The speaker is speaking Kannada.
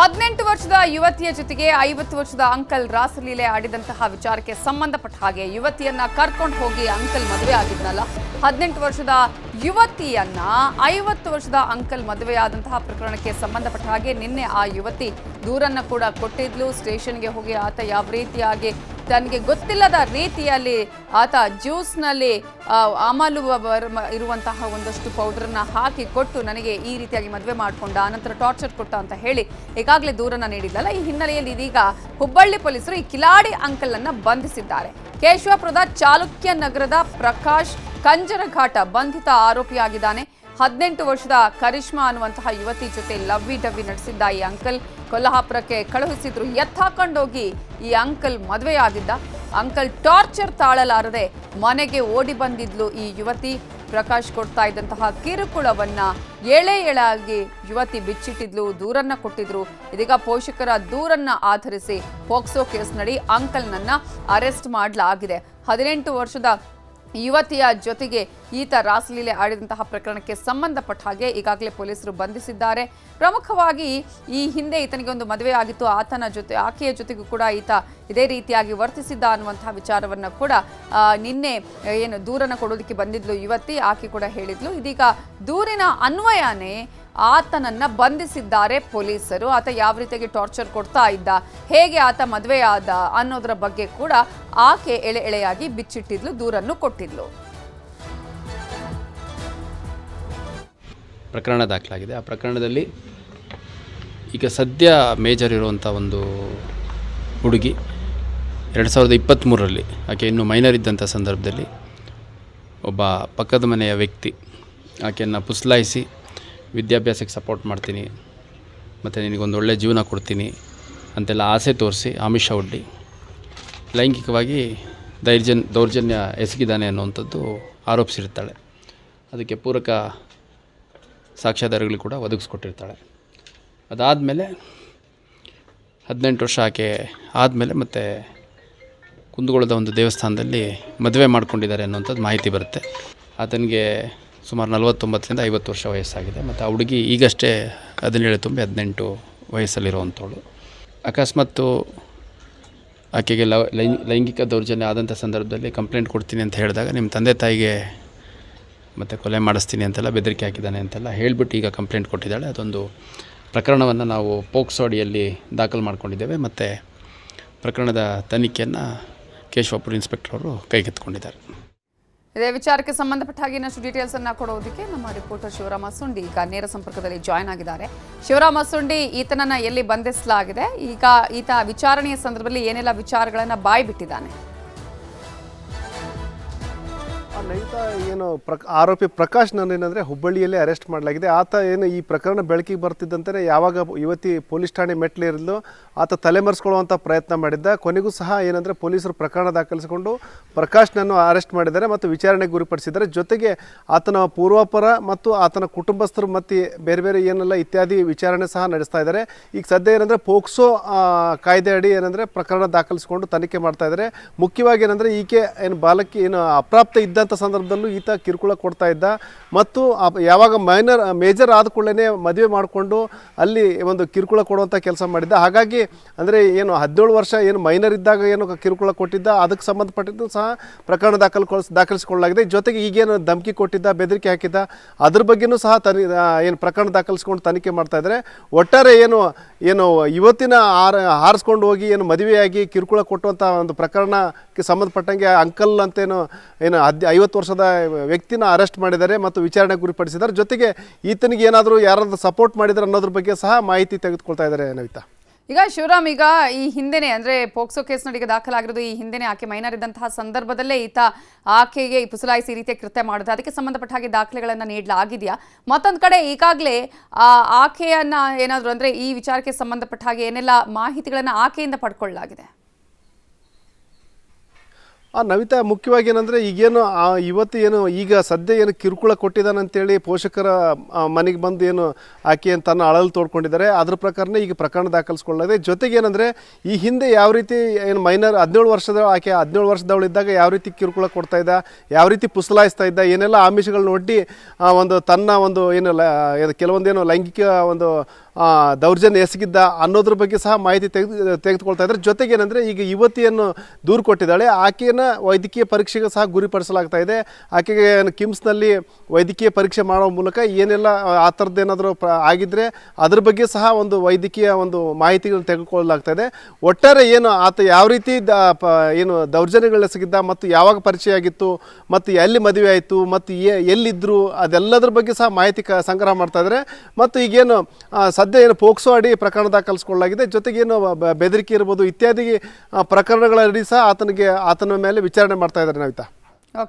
18 ವರ್ಷದ ಯುವತಿಯ ಜೊತೆಗೆ 50 ವರ್ಷದ ಅಂಕಲ್ ರಾಸಲೀಲೆ ಆಡಿದಂತಹ ವಿಚಾರಕ್ಕೆ ಸಂಬಂಧಪಟ್ಟ ಹಾಗೆ ಯುವತಿಯನ್ನ ಕರ್ಕೊಂಡು ಹೋಗಿ ಅಂಕಲ್ ಮದುವೆ ಆಗಿದ್ನಲ್ಲ 18 ವರ್ಷದ ಯುವತಿಯನ್ನ 50 ವರ್ಷದ ಅಂಕಲ್ ಮದುವೆಯಾದಂತಹ ಪ್ರಕರಣಕ್ಕೆ ಸಂಬಂಧಪಟ್ಟ ಹಾಗೆ ನಿನ್ನೆ ಆ ಯುವತಿ ದೂರನ್ನ ಕೂಡ ಕೊಟ್ಟಿದ್ಲು. ಸ್ಟೇಷನ್ಗೆ ಹೋಗಿ ಆತ ಯಾವ ರೀತಿಯಾಗಿ ತನಗೆ ಗೊತ್ತಿಲ್ಲದ ರೀತಿಯಲ್ಲಿ ಆತ ಜ್ಯೂಸ್ನಲ್ಲಿ ಅಮಲು ಇರುವಂತಹ ಒಂದಷ್ಟು ಪೌಡರ್ನ ಹಾಕಿ ಕೊಟ್ಟು ನನಗೆ ಈ ರೀತಿಯಾಗಿ ಮದುವೆ ಮಾಡಿಕೊಂಡ, ಆನಂತರ ಟಾರ್ಚರ್ ಕೊಟ್ಟ ಅಂತ ಹೇಳಿ ಈಗಾಗಲೇ ದೂರನ್ನ ನೀಡಿದ್ದಲ್ಲ. ಈ ಹಿನ್ನೆಲೆಯಲ್ಲಿ ಇದೀಗ ಹುಬ್ಬಳ್ಳಿ ಪೊಲೀಸರು ಈ ಕಿಲಾಡಿ ಅಂಕಲ್ ಅನ್ನ ಬಂಧಿಸಿದ್ದಾರೆ. ಕೇಶವಪುರದ ಚಾಲುಕ್ಯ ನಗರದ ಪ್ರಕಾಶ್ ಕಂಜರಘಾಟ ಬಂಧಿತ ಆರೋಪಿಯಾಗಿದ್ದಾನೆ. 18 ವರ್ಷದ ಕರಿಷ್ಮಾ ಅನ್ನುವಂತಹ ಯುವತಿ ಜೊತೆ ಲವ್ವಿ ಡವ್ವಿ ನಡೆಸಿದ್ದ ಈ ಅಂಕಲ್ ಕೊಲ್ಹಾಪುರಕ್ಕೆ ಕಳುಹಿಸಿದ್ರು. ಎತ್ತಾಕೊಂಡೋಗಿ ಈ ಅಂಕಲ್ ಮದುವೆಯಾಗಿದ್ದ. ಅಂಕಲ್ ಟಾರ್ಚರ್ ತಾಳಲಾರದೆ ಮನೆಗೆ ಓಡಿ ಬಂದಿದ್ಲು ಈ ಯುವತಿ. ಪ್ರಕಾಶ್ ಕೊಡ್ತಾ ಇದ್ದಂತಹ ಕಿರುಕುಳವನ್ನ ಎಳೆಯಾಗಿ ಯುವತಿ ಬಿಚ್ಚಿಟ್ಟಿದ್ಲು, ದೂರನ್ನ ಕೊಟ್ಟಿದ್ರು. ಇದೀಗ ಪೋಷಕರ ದೂರನ್ನ ಆಧರಿಸಿ ಪೋಕ್ಸೋ ಕೇಸ್ ನಡಿ ಅಂಕಲ್ನನ್ನ ಅರೆಸ್ಟ್ ಮಾಡಲಾಗಿದೆ. 18 ವರ್ಷದ ಯುವತಿಯ ಜೊತೆಗೆ ಈತ ರಾಸಲೀಲೆ ಆಡಿದಂತಹ ಪ್ರಕರಣಕ್ಕೆ ಸಂಬಂಧಪಟ್ಟ ಹಾಗೆ ಈಗಾಗಲೇ ಪೊಲೀಸರು ಬಂಧಿಸಿದ್ದಾರೆ. ಪ್ರಮುಖವಾಗಿ ಈ ಹಿಂದೆ ಈತನಿಗೆ ಒಂದು ಮದುವೆ ಆಗಿತ್ತು, ಆಕೆಯ ಜೊತೆಗೂ ಕೂಡ ಈತ ಇದೇ ರೀತಿಯಾಗಿ ವರ್ತಿಸಿದ್ದ ಅನ್ನುವಂತಹ ವಿಚಾರವನ್ನು ಕೂಡ ನಿನ್ನೆ ಏನು ದೂರನ್ನ ಕೊಡೋದಕ್ಕೆ ಬಂದಿದ್ಲು ಯುವತಿ, ಆಕೆ ಕೂಡ ಹೇಳಿದ್ಲು. ಇದೀಗ ದೂರಿನ ಅನ್ವಯನೇ ಆತನನ್ನ ಬಂಧಿಸಿದ್ದಾರೆ ಪೊಲೀಸರು. ಆತ ಯಾವ ರೀತಿಯಾಗಿ ಟಾರ್ಚರ್ ಕೊಡ್ತಾ ಇದ್ದ, ಹೇಗೆ ಆತ ಮದುವೆಯಾದ ಅನ್ನೋದರ ಬಗ್ಗೆ ಕೂಡ ಆಕೆ ಎಳೆಯಾಗಿ ಬಿಚ್ಚಿಟ್ಟಿದ್ಲು, ದೂರನ್ನು ಕೊಟ್ಟಿದ್ಲು. ಪ್ರಕರಣ ದಾಖಲಾಗಿದೆ. ಆ ಪ್ರಕರಣದಲ್ಲಿ ಈಗ ಸದ್ಯ ಮೇಜರ್ ಇರುವಂಥ ಒಂದು ಹುಡುಗಿ 2023ರಲ್ಲಿ ಆಕೆ ಇನ್ನೂ ಮೈನರ್ ಇದ್ದಂಥ ಸಂದರ್ಭದಲ್ಲಿ ಒಬ್ಬ ಪಕ್ಕದ ಮನೆಯ ವ್ಯಕ್ತಿ ಆಕೆಯನ್ನು ಪುಸ್ಲಾಯಿಸಿ ವಿದ್ಯಾಭ್ಯಾಸಕ್ಕೆ ಸಪೋರ್ಟ್ ಮಾಡ್ತೀನಿ ಮತ್ತು ನಿನಗೊಂದು ಒಳ್ಳೆಯ ಜೀವನ ಕೊಡ್ತೀನಿ ಅಂತೆಲ್ಲ ಆಸೆ ತೋರಿಸಿ ಆಮಿಷ ಒಡ್ಡಿ ಲೈಂಗಿಕವಾಗಿ ದೌರ್ಜನ್ಯ ಎಸಗಿದ್ದಾನೆ ಅನ್ನುವಂಥದ್ದು ಆರೋಪಿಸಿರ್ತಾಳೆ. ಅದಕ್ಕೆ ಪೂರಕ ಸಾಕ್ಷ್ಯಾಧಾರಗಳು ಕೂಡ ಒದಗಿಸ್ಕೊಟ್ಟಿರ್ತಾಳೆ. ಅದಾದಮೇಲೆ 18 ವರ್ಷ ಆಕೆ ಆದಮೇಲೆ ಮತ್ತು ಕುಂದಗೋಳದ ಒಂದು ದೇವಸ್ಥಾನದಲ್ಲಿ ಮದುವೆ ಮಾಡ್ಕೊಂಡಿದ್ದಾರೆ ಅನ್ನೋಂಥದ್ದು ಮಾಹಿತಿ ಬರುತ್ತೆ. ಆತನಿಗೆ ಸುಮಾರು 49ರಿಂದ 50 ವರ್ಷ ವಯಸ್ಸಾಗಿದೆ. ಮತ್ತು ಆ ಹುಡುಗಿ ಈಗಷ್ಟೇ 17 ತುಂಬಿ 18 ವಯಸ್ಸಲ್ಲಿರುವಂಥವಳು. ಅಕಸ್ಮಾತ್ತು ಆಕೆಗೆ ಲೈಂಗಿಕ ದೌರ್ಜನ್ಯ ಆದಂಥ ಸಂದರ್ಭದಲ್ಲಿ ಕಂಪ್ಲೇಂಟ್ ಕೊಡ್ತೀನಿ ಅಂತ ಹೇಳಿದಾಗ ನಿಮ್ಮ ತಂದೆ ತಾಯಿಗೆ ಮತ್ತು ಕೊಲೆ ಮಾಡಿಸ್ತೀನಿ ಅಂತೆಲ್ಲ ಬೆದರಿಕೆ ಹಾಕಿದ್ದಾನೆ ಅಂತೆಲ್ಲ ಹೇಳಿಬಿಟ್ಟು ಈಗ ಕಂಪ್ಲೇಂಟ್ ಕೊಟ್ಟಿದ್ದಾಳೆ. ಅದೊಂದು ಪ್ರಕರಣವನ್ನು ನಾವು ಪೋಕ್ಸೋ ಅಡಿಯಲ್ಲಿ ದಾಖಲು ಮಾಡ್ಕೊಂಡಿದ್ದೇವೆ ಮತ್ತು ಪ್ರಕರಣದ ತನಿಖೆಯನ್ನು ಕೇಶವಪುರ ಇನ್ಸ್ಪೆಕ್ಟರ್ ಅವರು ಕೈಗೆತ್ತಿಕೊಂಡಿದ್ದಾರೆ. ಇದೇ ವಿಚಾರಕ್ಕೆ ಸಂಬಂಧಪಟ್ಟ ಹಾಗೆ ಇನ್ನಷ್ಟು ಡೀಟೇಲ್ಸ್ ಅನ್ನ ಕೊಡೋದಕ್ಕೆ ನಮ್ಮ ರಿಪೋರ್ಟರ್ ಶಿವರಾಮ ಸುಂಡಿ ಈಗ ನೇರ ಸಂಪರ್ಕದಲ್ಲಿ ಜಾಯ್ನ್ ಆಗಿದ್ದಾರೆ. ಶಿವರಾಮ ಸುಂಡಿ, ಈತನನ್ನ ಎಲ್ಲಿ ಬಂಧಿಸಲಾಗಿದೆ, ಈಗ ಈತ ವಿಚಾರಣೆಯ ಸಂದರ್ಭದಲ್ಲಿ ಏನೆಲ್ಲ ವಿಚಾರಗಳನ್ನ ಬಾಯ್ಬಿಟ್ಟಿದ್ದಾನೆ? ನೈತಾ ಏನು ಆರೋಪಿ ಪ್ರಕಾಶ್ ಏನಂದರೆ ಹುಬ್ಬಳ್ಳಿಯಲ್ಲಿ ಅರೆಸ್ಟ್ ಮಾಡಲಾಗಿದೆ. ಆತ ಏನು ಈ ಪ್ರಕರಣ ಬೆಳಕಿಗೆ ಬರ್ತಿದ್ದಂತೆ ಯಾವಾಗ ಯುವತಿ ಪೊಲೀಸ್ ಠಾಣೆ ಮೆಟ್ಲಿರಲು ಆತ ತಲೆಮರೆಸ್ಕೊಳ್ಳುವಂಥ ಪ್ರಯತ್ನ ಮಾಡಿದ್ದ. ಕೊನೆಗೂ ಸಹ ಏನಂದರೆ ಪೊಲೀಸರು ಪ್ರಕರಣ ದಾಖಲಿಸಿಕೊಂಡು ಪ್ರಕಾಶ್ನನ್ನು ಅರೆಸ್ಟ್ ಮಾಡಿದ್ದಾರೆ ಮತ್ತು ವಿಚಾರಣೆಗೆ ಗುರಿಪಡಿಸಿದ್ದಾರೆ. ಜೊತೆಗೆ ಆತನ ಪೂರ್ವಾಪರ ಮತ್ತು ಆತನ ಕುಟುಂಬಸ್ಥರು ಮತ್ತು ಬೇರೆ ಬೇರೆ ಏನೆಲ್ಲ ಇತ್ಯಾದಿ ವಿಚಾರಣೆ ಸಹ ನಡೆಸ್ತಾ ಇದ್ದಾರೆ. ಈಗ ಸದ್ಯ ಏನಂದರೆ ಪೋಕ್ಸೋ ಕಾಯ್ದೆ ಅಡಿ ಏನಂದರೆ ಪ್ರಕರಣ ದಾಖಲಿಸಿಕೊಂಡು ತನಿಖೆ ಮಾಡ್ತಾ ಇದ್ದಾರೆ. ಮುಖ್ಯವಾಗಿ ಏನಂದರೆ ಈಕೆ ಏನು ಬಾಲಕಿ ಏನು ಅಪ್ರಾಪ್ತ ಇದ್ದಂಥ ಸಂದರ್ಭದಲ್ಲೂ ಈತ ಕಿರುಕುಳ ಕೊಡ್ತಾ ಇದ್ದ ಮತ್ತು ಯಾವಾಗ ಮೇಜರ್ ಆದ ಕೂಡಲೇ ಮದುವೆ ಮಾಡಿಕೊಂಡು ಅಲ್ಲಿ ಒಂದು ಕಿರುಕುಳ ಕೊಡುವಂಥ ಕೆಲಸ ಮಾಡಿದ್ದ. ಹಾಗಾಗಿ ಅಂದರೆ ಏನು 17 ವರ್ಷ ಏನು ಮೈನರ್ ಇದ್ದಾಗ ಏನು ಕಿರುಕುಳ ಕೊಟ್ಟಿದ್ದ ಅದಕ್ಕೆ ಸಂಬಂಧಪಟ್ಟಿದ್ದು ಸಹ ಪ್ರಕರಣ ದಾಖಲಿಸಿಕೊಳ್ಳಲಾಗಿದೆ. ಜೊತೆಗೆ ಈಗೇನು ಧಮಕಿ ಕೊಟ್ಟಿದ್ದ, ಬೆದರಿಕೆ ಹಾಕಿದ್ದ, ಅದ್ರ ಬಗ್ಗೆಯೂ ಸಹ ಏನು ಪ್ರಕರಣ ದಾಖಲಿಸ್ಕೊಂಡು ತನಿಖೆ ಮಾಡ್ತಾ ಇದ್ದಾರೆ. ಒಟ್ಟಾರೆ ಏನು ಇವತ್ತಿನ ಹಾರಿಸ್ಕೊಂಡು ಹೋಗಿ ಏನು ಮದುವೆಯಾಗಿ ಕಿರುಕುಳ ಕೊಟ್ಟುವಂಥ ಒಂದು ಪ್ರಕರಣಕ್ಕೆ ಸಂಬಂಧಪಟ್ಟಂಗೆ ಅಂಕಲ್ ಅಂತೇನು 50 ವರ್ಷದ ವ್ಯಕ್ತಿನ ಅರೆಸ್ಟ್ ಮಾಡಿದ್ದಾರೆ ಮತ್ತು ವಿಚಾರಣೆಗೆ ಗುರಿಪಡಿಸಿದ್ದಾರೆ. ಜೊತೆಗೆ ಈತನಿಗೆ ಏನಾದರೂ ಯಾರಾದರೂ ಸಪೋರ್ಟ್ ಮಾಡಿದ್ದಾರೆ ಅನ್ನೋದ್ರ ಬಗ್ಗೆ ಸಹ ಮಾಹಿತಿ ತೆಗೆದುಕೊಳ್ತಾ ಇದ್ದಾರೆ ನವಿತಾ. ಈಗ ಶಿವರಾಮ್, ಈಗ ಈ ಹಿಂದೆನೆ ಅಂದ್ರೆ ಪೋಕ್ಸೋ ಕೇಸ್ ನಡಿಗೆ ದಾಖಲಾಗಿರೋದು ಈ ಹಿಂದೆನೆ ಆಕೆ ಮೈನರ್ ಇದ್ದಂತಹ ಸಂದರ್ಭದಲ್ಲೇ ಈತ ಆಕೆಗೆ ಪುಸಲಾಯಿಸಿ ರೀತಿಯ ಕೃತ್ಯ ಮಾಡಿದ. ಅದಕ್ಕೆ ಸಂಬಂಧಪಟ್ಟ ಹಾಗೆ ದಾಖಲೆಗಳನ್ನ ನೀಡಲಾಗಿದೆಯಾ? ಮತ್ತೊಂದು ಕಡೆ ಈಗಾಗಲೇ ಆಕೆಯನ್ನ ಏನಾದರೂ ಅಂದ್ರೆ ಈ ವಿಚಾರಕ್ಕೆ ಸಂಬಂಧಪಟ್ಟ ಹಾಗೆ ಏನೆಲ್ಲ ಮಾಹಿತಿಗಳನ್ನ ಆಕೆಯಿಂದ ಪಡ್ಕೊಳ್ಳಲಾಗಿದೆ? ನವಿತಾ, ಮುಖ್ಯವಾಗಿ ಏನಂದರೆ ಈಗೇನು ಇವತ್ತು ಏನು ಈಗ ಸದ್ಯ ಏನು ಕಿರುಕುಳ ಕೊಟ್ಟಿದ್ದಾನಂತೇಳಿ ಪೋಷಕರ ಮನೆಗೆ ಬಂದು ಏನು ಆಕೆ ತನ್ನ ಅಳಲು ತೋಡ್ಕೊಂಡಿದ್ದಾರೆ. ಅದ್ರ ಪ್ರಕಾರನೇ ಈಗ ಪ್ರಕರಣ ದಾಖಲಿಸ್ಕೊಳ್ಳಲಾಗಿದೆ. ಜೊತೆಗೆ ಏನಂದರೆ ಈ ಹಿಂದೆ ಯಾವ ರೀತಿ ಏನು ಮೈನರ್ 17 ವರ್ಷದ ಆಕೆ 17 ವರ್ಷದವಳಿದ್ದಾಗ ಯಾವ ರೀತಿ ಕಿರುಕುಳ ಕೊಡ್ತಾ ಇದ್ದ, ಯಾವ ರೀತಿ ಪುಸಲಾಯಿಸ್ತಾ ಇದ್ದ, ಏನೆಲ್ಲ ಆಮಿಷಗಳನ್ನ ಒಡ್ಡಿ ಒಂದು ತನ್ನ ಒಂದು ಏನು ಕೆಲವೊಂದೇನು ಲೈಂಗಿಕ ಒಂದು ದೌರ್ಜನ್ಯ ಎಸಗಿದ್ದ ಅನ್ನೋದ್ರ ಬಗ್ಗೆ ಸಹ ಮಾಹಿತಿ ತೆಗೆದುಕೊಳ್ತಾ ಇದ್ದಾರೆ. ಜೊತೆಗೆ ಏನಂದರೆ ಈಗ ಯುವತಿಯನ್ನು ದೂರು ಕೊಟ್ಟಿದ್ದಾಳೆ, ಆಕೆಯನ್ನು ವೈದ್ಯಕೀಯ ಪರೀಕ್ಷೆಗೆ ಸಹ ಗುರಿಪಡಿಸಲಾಗ್ತಾ ಇದೆ. ಆಕೆಗೆ ಕಿಮ್ಸ್ನಲ್ಲಿ ವೈದ್ಯಕೀಯ ಪರೀಕ್ಷೆ ಮಾಡೋ ಮೂಲಕ ಏನೆಲ್ಲ ಆ ಥರದ್ದು ಏನಾದರೂ ಆಗಿದ್ದರೆ ಅದ್ರ ಬಗ್ಗೆ ಸಹ ಒಂದು ವೈದ್ಯಕೀಯ ಒಂದು ಮಾಹಿತಿಗಳನ್ನು ತೆಗೆದುಕೊಳ್ಳಲಾಗ್ತಾ ಇದೆ. ಒಟ್ಟಾರೆ ಏನು ಆತ ಯಾವ ರೀತಿ ಏನು ದೌರ್ಜನ್ಯಗಳೆಸಗಿದ್ದ ಮತ್ತು ಯಾವಾಗ ಪರಿಚಯ ಆಗಿತ್ತು ಮತ್ತು ಎಲ್ಲಿ ಮದುವೆ ಆಯಿತು ಮತ್ತು ಎಲ್ಲಿದ್ದರು ಅದೆಲ್ಲದ್ರ ಬಗ್ಗೆ ಸಹ ಮಾಹಿತಿ ಸಂಗ್ರಹ ಮಾಡ್ತಾ ಇದ್ದಾರೆ. ಮತ್ತು ಈಗೇನು ಸದ್ಯ ಏನು ಪೋಕ್ಸೋ ಅಡಿ ಪ್ರಕರಣ ದಾಖಲಿಸಿಕೊಳ್ಳಲಾಗಿದೆ. ಜೊತೆಗೇನು ಬೆದರಿಕೆ ಇರ್ಬೋದು ಇತ್ಯಾದಿ ಪ್ರಕರಣಗಳಡಿ ಸಹ ಆತನ ಮೇಲೆ ವಿಚಾರಣೆ ಮಾಡ್ತಾ ಇದ್ದಾರೆ. ನಾವಿತಾ